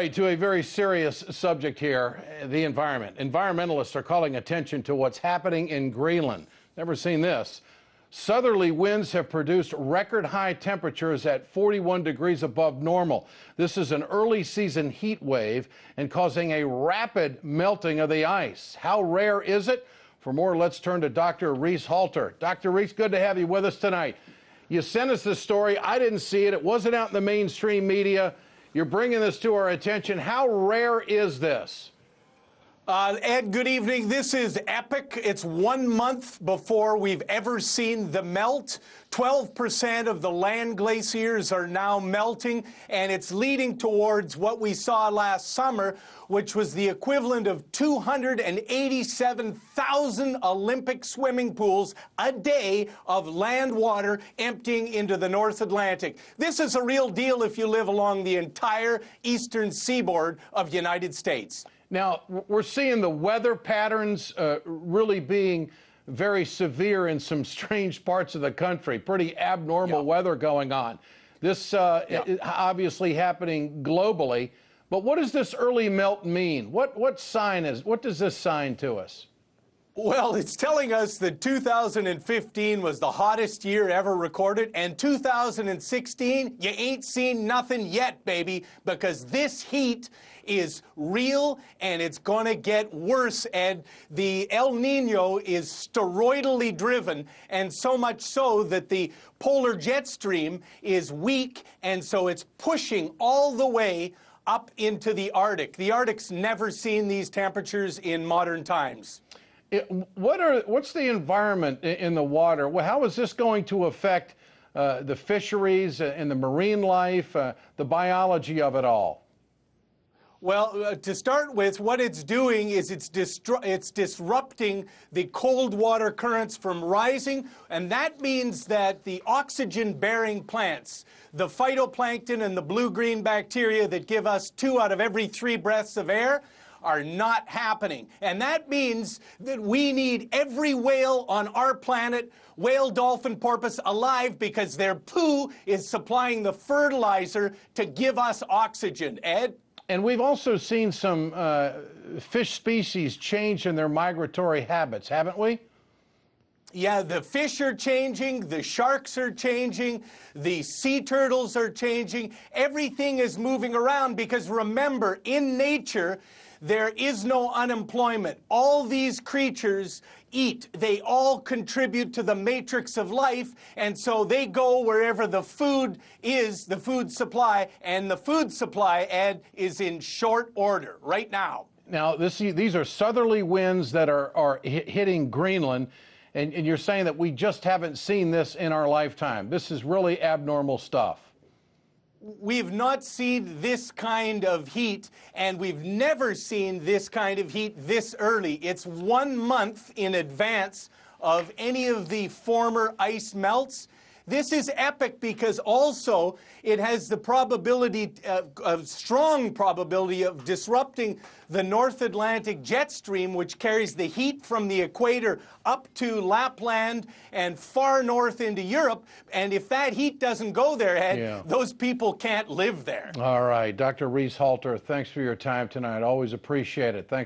right, to a very serious subject here, the environment. Environmentalists are calling attention to what's happening in Greenland. Never seen this. Southerly winds have produced record high temperatures at 41 degrees above normal. This is an early season heat wave and causing a rapid melting of the ice. How rare is it? For more, let's turn to Dr. Reese Halter. Dr. Reese, good to have you with us tonight. You sent us this story. I didn't see it. It wasn't out in the mainstream media. You're bringing this to our attention. How rare is this? Ed, good evening. This is epic. It's 1 month before we've ever seen the melt. 12% of the land glaciers are now melting, and it's leading towards what we saw last summer, which was the equivalent of 287,000 Olympic swimming pools a day of land water emptying into the North Atlantic. This is a real deal if you live along the entire eastern seaboard of the United States. Now, we're seeing the weather patterns really being very severe in some strange parts of the country. Pretty abnormal weather going on. This obviously happening globally. But what does this early melt mean? What does this sign to us? Well, it's telling us that 2015 was the hottest year ever recorded, and 2016, you ain't seen nothing yet, baby, because this heat is real and it's going to get worse, Ed. The El Nino is steroidally driven, and so much so that the polar jet stream is weak, and so it's pushing all the way up into the Arctic. The Arctic's never seen these temperatures in modern times. What's the environment in the water? Well, how is this going to affect the fisheries and the marine life, the biology of it all? Well, to start with, what it's doing is it's disrupting the cold water currents from rising, and that means that the oxygen-bearing plants, the phytoplankton and the blue-green bacteria that give us 2 out of every 3 breaths of air, are not happening. And that means that we need every whale on our planet, whale, dolphin, porpoise, alive, because their poo is supplying the fertilizer to give us oxygen. Ed? And we've also seen some fish species change in their migratory habits, haven't we? Yeah, the fish are changing, the sharks are changing, the sea turtles are changing. Everything is moving around because, remember, in nature, there is no unemployment. All these creatures eat. They all contribute to the matrix of life, and so they go wherever the food is, the food supply, and the food supply, Ed, is in short order right now. Now, these are southerly winds that are hitting Greenland, and you're saying that we just haven't seen this in our lifetime. This is really abnormal stuff. We've not seen this kind of heat, and we've never seen this kind of heat this early. It's 1 month in advance of any of the former ice melts. This is epic because also it has the probability, a strong probability of disrupting the North Atlantic jet stream, which carries the heat from the equator up to Lapland and far north into Europe. And if that heat doesn't go there, Ed, those people can't live there. All right. Dr. Reese Halter, thanks for your time tonight. Always appreciate it. Thanks.